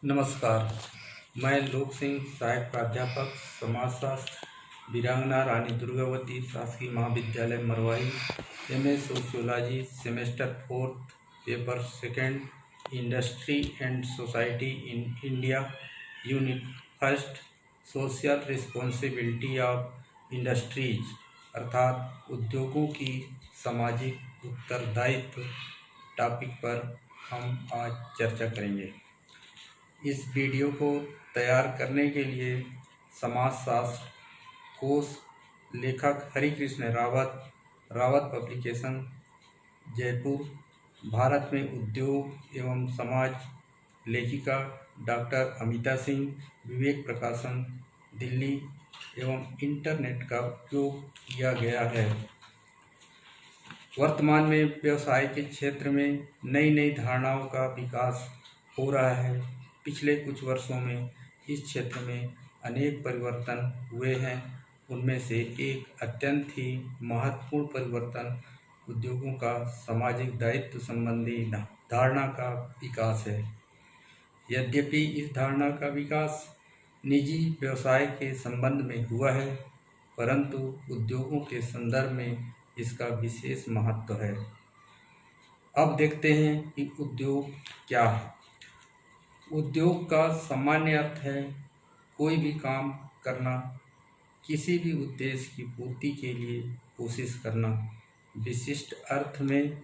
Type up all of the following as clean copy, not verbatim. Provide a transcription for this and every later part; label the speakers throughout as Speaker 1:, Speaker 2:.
Speaker 1: नमस्कार। मैं लोक सिंह, सहायक प्राध्यापक समाजशास्त्र, वीरांगना रानी दुर्गावती शासकीय महाविद्यालय Marwahi, MA sociology, semester 4, paper 2, industry and society in India, unit 1, social responsibility of industries अर्थात उद्योगों की सामाजिक उत्तरदायित्व टॉपिक पर हम आज चर्चा करेंगे। इस वीडियो को तैयार करने के लिए समाजशास्त्र कोश लेखक हरिकृष्ण रावत पब्लिकेशन जयपुर, भारत में उद्योग एवं समाज लेखिका डॉक्टर अमिता सिंह, विवेक प्रकाशन दिल्ली एवं इंटरनेट का उपयोग किया गया है। वर्तमान में व्यवसाय के क्षेत्र में नई नई धारणाओं का विकास हो रहा है। पिछले कुछ वर्षों में इस क्षेत्र में अनेक परिवर्तन हुए हैं। उनमें से एक अत्यंत ही महत्वपूर्ण परिवर्तन उद्योगों का सामाजिक दायित्व संबंधी धारणा का विकास है। यद्यपि इस धारणा का विकास निजी व्यवसाय के संबंध में हुआ है, परंतु उद्योगों के संदर्भ में इसका विशेष महत्व है। अब देखते हैं कि उद्योग क्या है। उद्योग का सामान्य अर्थ है कोई भी काम करना, किसी भी उद्देश्य की पूर्ति के लिए कोशिश करना। विशिष्ट अर्थ में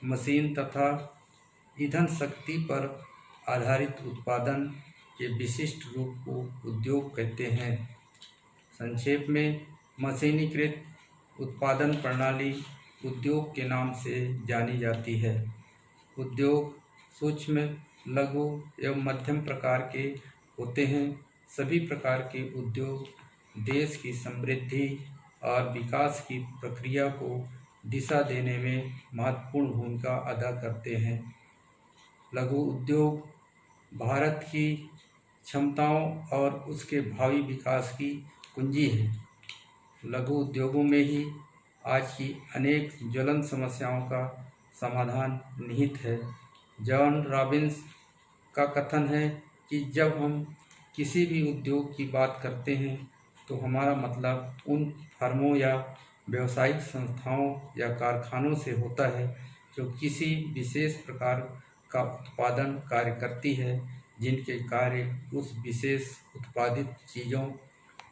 Speaker 1: मशीन तथा ईंधन शक्ति पर आधारित उत्पादन के विशिष्ट रूप को उद्योग कहते हैं। संक्षेप में मशीनीकृत उत्पादन प्रणाली उद्योग के नाम से जानी जाती है। उद्योग सूक्ष्म, लघु एवं मध्यम प्रकार के होते हैं। सभी प्रकार के उद्योग देश की समृद्धि और विकास की प्रक्रिया को दिशा देने में महत्वपूर्ण भूमिका अदा करते हैं। लघु उद्योग भारत की क्षमताओं और उसके भावी विकास की कुंजी है। लघु उद्योगों में ही आज की अनेक ज्वलंत समस्याओं का समाधान निहित है। जॉन रॉबिन्स का कथन है कि जब हम किसी भी उद्योग की बात करते हैं तो हमारा मतलब उन फर्मों या व्यावसायिक संस्थाओं या कारखानों से होता है जो किसी विशेष प्रकार का उत्पादन कार्य करती है, जिनके कार्य उस विशेष उत्पादित चीज़ों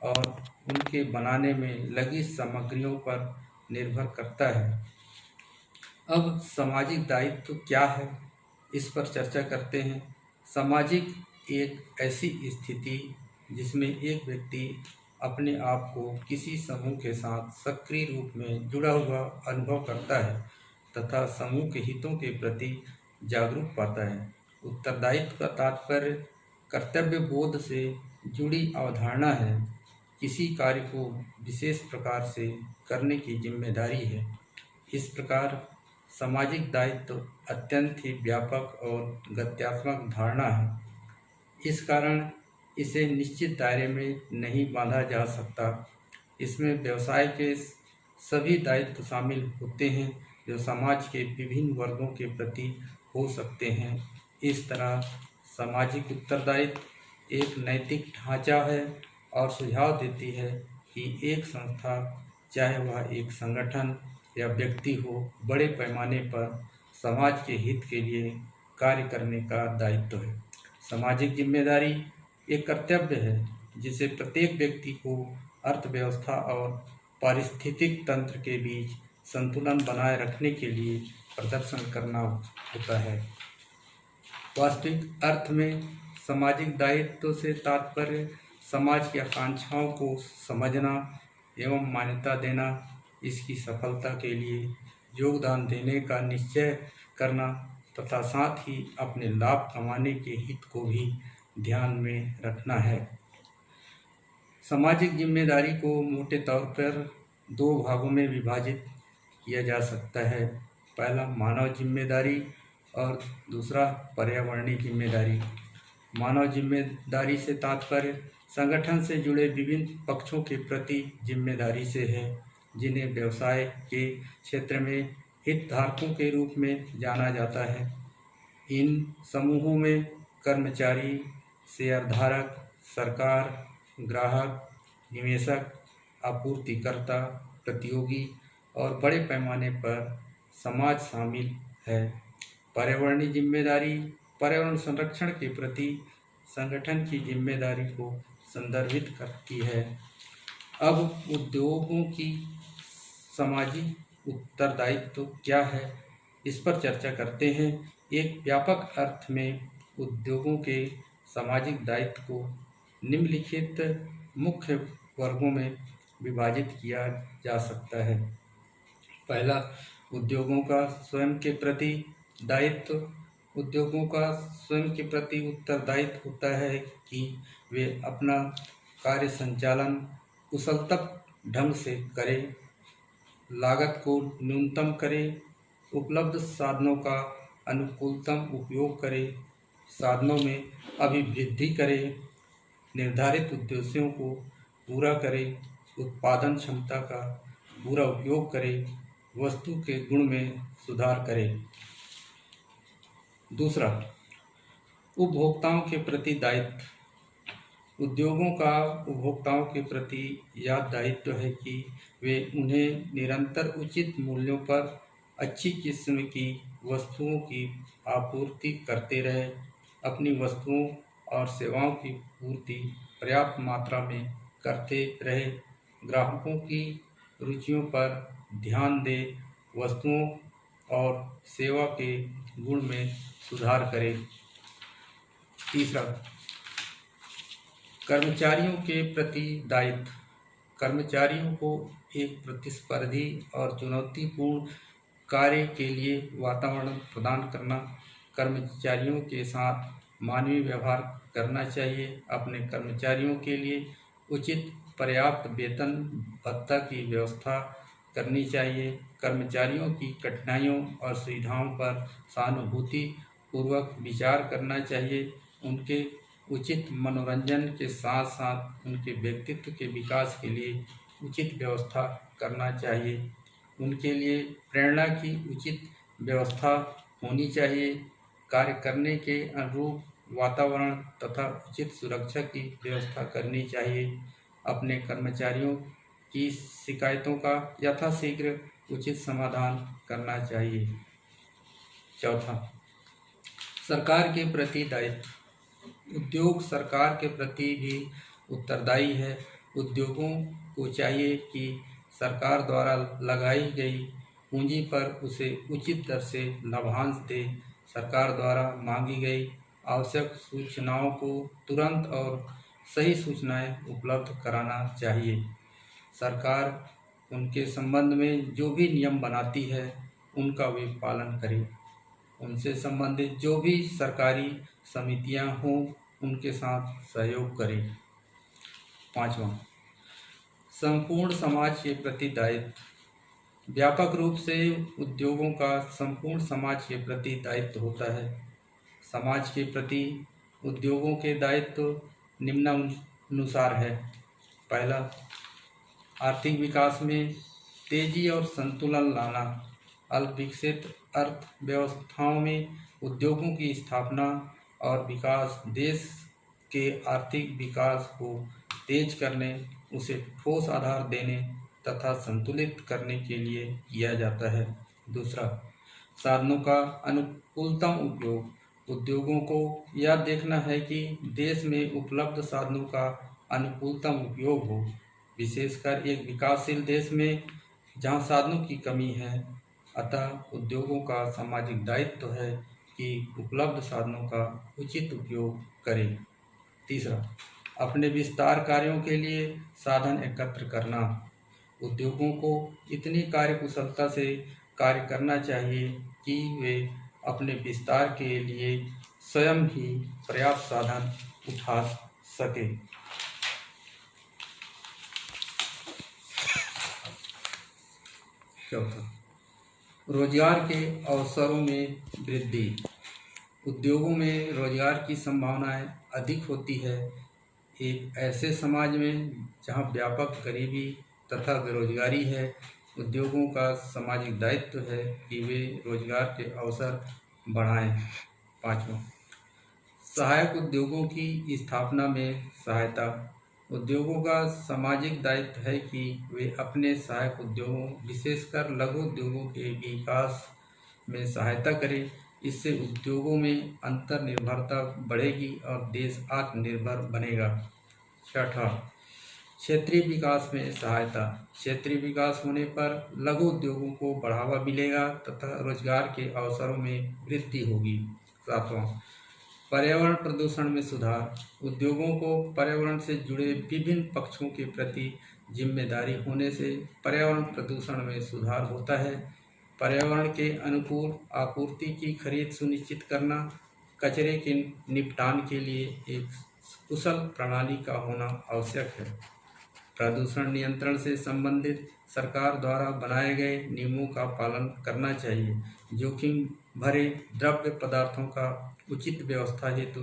Speaker 1: और उनके बनाने में लगी सामग्रियों पर निर्भर करता है। अब सामाजिक दायित्व क्या है, इस पर चर्चा करते हैं। सामाजिक एक ऐसी स्थिति जिसमें एक व्यक्ति अपने आप को किसी समूह के साथ सक्रिय रूप में जुड़ा हुआ अनुभव करता है तथा समूह के हितों के प्रति जागरूक पाता है। उत्तरदायित्व का तात्पर्य कर्तव्य बोध से जुड़ी अवधारणा है। किसी कार्य को विशेष प्रकार से करने की जिम्मेदारी है। इस प्रकार सामाजिक दायित्व अत्यंत ही व्यापक और गत्यात्मक धारणा है। इस कारण इसे निश्चित दायरे में नहीं बांधा जा सकता। इसमें व्यवसाय के सभी दायित्व शामिल होते हैं जो समाज के विभिन्न वर्गों के प्रति हो सकते हैं। इस तरह सामाजिक उत्तरदायित्व एक नैतिक ढांचा है और सुझाव देती है कि एक संस्था, चाहे वह एक संगठन या व्यक्ति हो, बड़े पैमाने पर समाज के हित के लिए कार्य करने का दायित्व है। सामाजिक जिम्मेदारी एक कर्तव्य है जिसे प्रत्येक व्यक्ति को अर्थव्यवस्था और पारिस्थितिक तंत्र के बीच संतुलन बनाए रखने के लिए प्रदर्शन करना होता है। वास्तविक अर्थ में सामाजिक दायित्व से तात्पर्य समाज की आकांक्षाओं को समझना एवं मान्यता देना, इसकी सफलता के लिए योगदान देने का निश्चय करना तथा साथ ही अपने लाभ कमाने के हित को भी ध्यान में रखना है। सामाजिक जिम्मेदारी को मोटे तौर पर दो भागों में विभाजित किया जा सकता है। पहला मानव जिम्मेदारी और दूसरा पर्यावरणीय जिम्मेदारी। मानव जिम्मेदारी से तात्पर्य संगठन से जुड़े विभिन्न पक्षों के प्रति जिम्मेदारी से है, जिन्हें व्यवसाय के क्षेत्र में हितधारकों के रूप में जाना जाता है। इन समूहों में कर्मचारी, शेयरधारक, सरकार, ग्राहक, निवेशक, आपूर्तिकर्ता, प्रतियोगी और बड़े पैमाने पर समाज शामिल है। पर्यावरणीय जिम्मेदारी पर्यावरण संरक्षण के प्रति संगठन की जिम्मेदारी को संदर्भित करती है। अब उद्योगों की सामाजिक उत्तरदायित्व क्या है, इस पर चर्चा करते हैं। एक व्यापक अर्थ में उद्योगों के सामाजिक दायित्व को निम्नलिखित मुख्य वर्गों में विभाजित किया जा सकता है। पहला, उद्योगों का स्वयं के प्रति दायित्व। उद्योगों का स्वयं के प्रति उत्तरदायित्व होता है कि वे अपना कार्य संचालन कुशलतम ढंग से करें, लागत को न्यूनतम करें, उपलब्ध साधनों का अनुकूलतम उपयोग करें, साधनों में अभिवृद्धि करें, निर्धारित उद्देश्यों को पूरा करें, उत्पादन क्षमता का पूरा उपयोग करें, वस्तु के गुण में सुधार करें। दूसरा, उपभोक्ताओं के प्रति दायित्व। उद्योगों का उपभोक्ताओं के प्रति यह दायित्व है कि वे उन्हें निरंतर उचित मूल्यों पर अच्छी किस्म की वस्तुओं की आपूर्ति करते रहें, अपनी वस्तुओं और सेवाओं की पूर्ति पर्याप्त मात्रा में करते रहें, ग्राहकों की रुचियों पर ध्यान दें, वस्तुओं और सेवा के गुण में सुधार करें। तीसरा, कर्मचारियों के प्रति दायित्व। कर्मचारियों को एक प्रतिस्पर्धी और चुनौतीपूर्ण कार्य के लिए वातावरण प्रदान करना, कर्मचारियों के साथ मानवीय व्यवहार करना चाहिए, अपने कर्मचारियों के लिए उचित पर्याप्त वेतन भत्ता की व्यवस्था करनी चाहिए, कर्मचारियों की कठिनाइयों और सुविधाओं पर सहानुभूति पूर्वक विचार करना चाहिए, उनके उचित मनोरंजन के साथ साथ उनके व्यक्तित्व के विकास के लिए उचित व्यवस्था करना चाहिए, उनके लिए प्रेरणा की उचित व्यवस्था होनी चाहिए, कार्य करने के अनुरूप वातावरण तथा उचित सुरक्षा की व्यवस्था करनी चाहिए, अपने कर्मचारियों की शिकायतों का यथाशीघ्र उचित समाधान करना चाहिए। चौथा, सरकार के प्रति दायित्व। उद्योग सरकार के प्रति भी उत्तरदायी है। उद्योगों को चाहिए कि सरकार द्वारा लगाई गई पूंजी पर उसे उचित दर से लाभांश दे, सरकार द्वारा मांगी गई आवश्यक सूचनाओं को तुरंत और सही सूचनाएं उपलब्ध कराना चाहिए, सरकार उनके संबंध में जो भी नियम बनाती है उनका वे पालन करें, उनसे संबंधित जो भी सरकारी समितियां हों उनके साथ सहयोग करें। पाँचवां, संपूर्ण समाज के प्रति दायित्व। व्यापक रूप से उद्योगों का संपूर्ण समाज के प्रति दायित्व होता है। समाज के प्रति उद्योगों के दायित्व निम्नानुसार है। पहला, आर्थिक विकास में तेजी और संतुलन लाना। अल्पविकसित अर्थव्यवस्थाओं में उद्योगों की स्थापना और विकास देश के आर्थिक विकास को तेज करने, उसे ठोस आधार देने तथा संतुलित करने के लिए किया जाता है। दूसरा, साधनों का अनुकूलतम उपयोग। उद्योगों को यह देखना है कि देश में उपलब्ध साधनों का अनुकूलतम उपयोग हो, विशेषकर एक विकासशील देश में जहां साधनों की कमी है। अतः उद्योगों का सामाजिक दायित्व है कि उपलब्ध साधनों का उचित उपयोग करें। तीसरा, अपने विस्तार कार्यों के लिए साधन एकत्र करना। उद्योगों को इतनी कार्यकुशलता से कार्य करना चाहिए कि वे अपने विस्तार के लिए स्वयं ही पर्याप्त साधन उठा सकें। चौथा, रोजगार के अवसरों में वृद्धि। उद्योगों में रोजगार की संभावनाएं अधिक होती है। एक ऐसे समाज में जहां व्यापक गरीबी तथा बेरोजगारी है, उद्योगों का सामाजिक दायित्व है कि वे रोजगार के अवसर बढ़ाएं। पाँचवां, सहायक उद्योगों की स्थापना में सहायता। उद्योगों का सामाजिक दायित्व है कि वे अपने सहायक उद्योगों, विशेषकर लघु उद्योगों के विकास में सहायता करें। इससे उद्योगों में अंतर्निर्भरता बढ़ेगी और देश आत्मनिर्भर बनेगा। छठा, क्षेत्रीय विकास में सहायता। क्षेत्रीय विकास होने पर लघु उद्योगों को बढ़ावा मिलेगा तथा रोजगार के अवसरों में वृद्धि होगी। सातवां, पर्यावरण प्रदूषण में सुधार। उद्योगों को पर्यावरण से जुड़े विभिन्न पक्षों के प्रति जिम्मेदारी होने से पर्यावरण प्रदूषण में सुधार होता है। पर्यावरण के अनुकूल आपूर्ति की खरीद सुनिश्चित करना, कचरे के निपटान के लिए एक कुशल प्रणाली का होना आवश्यक है। प्रदूषण नियंत्रण से संबंधित सरकार द्वारा बनाए गए नियमों का पालन करना चाहिए। जोखिम भरे द्रव्य पदार्थों का उचित व्यवस्था हेतु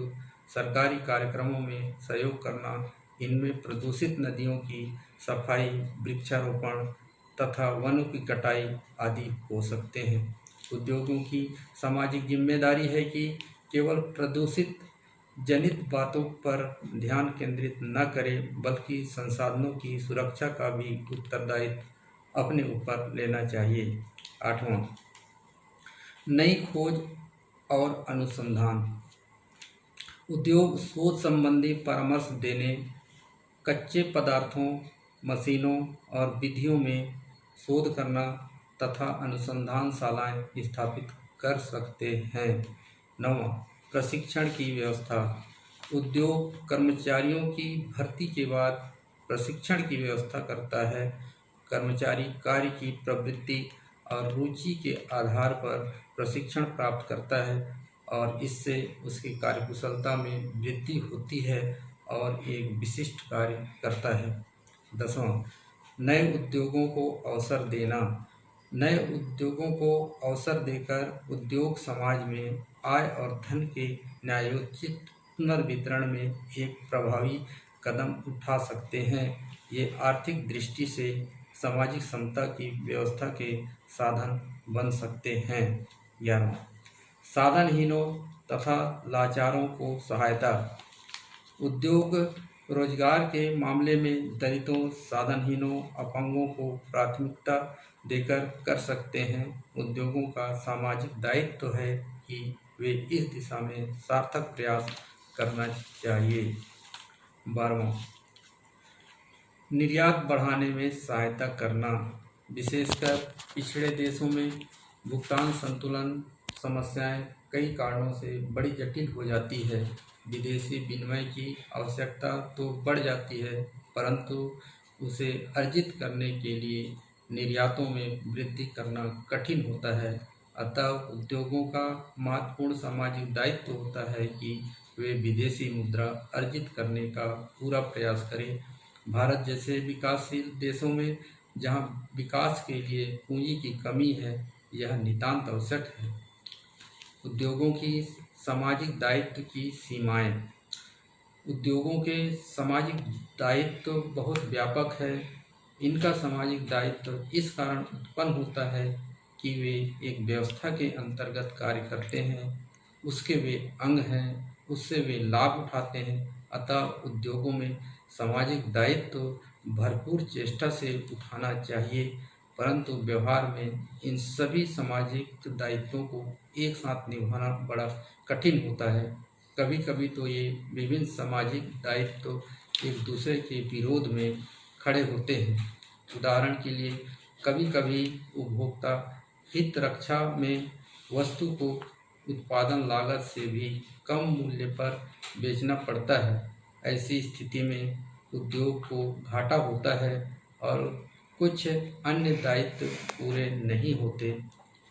Speaker 1: सरकारी कार्यक्रमों में सहयोग करना, इनमें प्रदूषित नदियों की सफाई, वृक्षारोपण तथा वनों की कटाई आदि हो सकते हैं। उद्योगों की सामाजिक जिम्मेदारी है कि केवल प्रदूषित जनित बातों पर ध्यान केंद्रित न करें, बल्कि संसाधनों की सुरक्षा का भी उत्तरदायित्व अपने ऊपर लेना चाहिए। आठवां, नई खोज और अनुसंधान। उद्योग शोध संबंधी परामर्श देने, कच्चे पदार्थों, मशीनों और विधियों में शोध करना तथा अनुसंधानशालाएं स्थापित कर सकते हैं। नौवां, प्रशिक्षण की व्यवस्था। उद्योग कर्मचारियों की भर्ती के बाद प्रशिक्षण की व्यवस्था करता है। कर्मचारी कार्य की प्रवृत्ति और रुचि के आधार पर प्रशिक्षण प्राप्त करता है और इससे उसकी कार्यकुशलता में वृद्धि होती है और एक विशिष्ट कार्य करता है। 10वां, नए उद्योगों को अवसर देना। नए उद्योगों को अवसर देकर उद्योग समाज में आय और धन के न्यायोचित पुनर्वितरण में एक प्रभावी कदम उठा सकते हैं। ये आर्थिक दृष्टि से सामाजिक समता की व्यवस्था के साधन बन सकते हैं। 11वां, साधनहीनों तथा लाचारों को सहायता। उद्योग रोजगार के मामले में दलितों, साधनहीनों, अपंगों को प्राथमिकता देकर कर सकते हैं। उद्योगों का सामाजिक दायित्व है कि वे इस दिशा में सार्थक प्रयास करना चाहिए। 12वां, निर्यात बढ़ाने में सहायता करना। विशेषकर पिछड़े देशों में भुगतान संतुलन समस्याएं कई कारणों से बड़ी जटिल हो जाती है। विदेशी विनिमय की आवश्यकता तो बढ़ जाती है, परंतु उसे अर्जित करने के लिए निर्यातों में वृद्धि करना कठिन होता है। अतः उद्योगों का महत्वपूर्ण सामाजिक दायित्व होता है कि वे विदेशी मुद्रा अर्जित करने का पूरा प्रयास करें। भारत जैसे विकासशील देशों में जहां विकास के लिए पूंजी की कमी है, यह नितांत आवश्यक है। उद्योगों की सामाजिक दायित्व की सीमाएं। उद्योगों के सामाजिक दायित्व बहुत व्यापक है। इनका सामाजिक दायित्व इस कारण उत्पन्न होता है कि वे एक व्यवस्था के अंतर्गत कार्य करते हैं, उसके वे अंग हैं, उससे वे लाभ उठाते हैं। अतः उद्योगों में सामाजिक दायित्व भरपूर चेष्टा से उठाना चाहिए, परंतु व्यवहार में इन सभी सामाजिक दायित्वों को एक साथ निभाना बड़ा कठिन होता है। कभी कभी तो ये विभिन्न सामाजिक दायित्व एक दूसरे के विरोध में खड़े होते हैं। उदाहरण के लिए कभी कभी उपभोक्ता हित रक्षा में वस्तु को उत्पादन लागत से भी कम मूल्य पर बेचना पड़ता है। ऐसी स्थिति में उद्योग को घाटा होता है और कुछ अन्य दायित्व पूरे नहीं होते।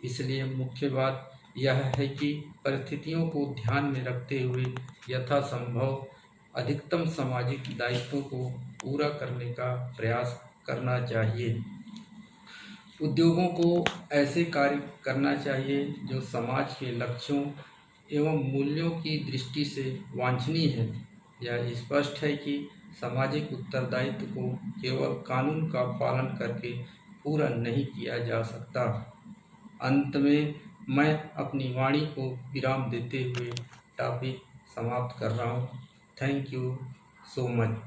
Speaker 1: इसलिए मुख्य बात यह है कि परिस्थितियों को ध्यान में रखते हुए यथासंभव अधिकतम सामाजिक दायित्वों को पूरा करने का प्रयास करना चाहिए। उद्योगों को ऐसे कार्य करना चाहिए जो समाज के लक्ष्यों एवं मूल्यों की दृष्टि से वांछनीय है। यह स्पष्ट है कि सामाजिक उत्तरदायित्व को केवल कानून का पालन करके पूरा नहीं किया जा सकता। अंत में मैं अपनी वाणी को विराम देते हुए टॉपिक समाप्त कर रहा हूँ। Thank you so much.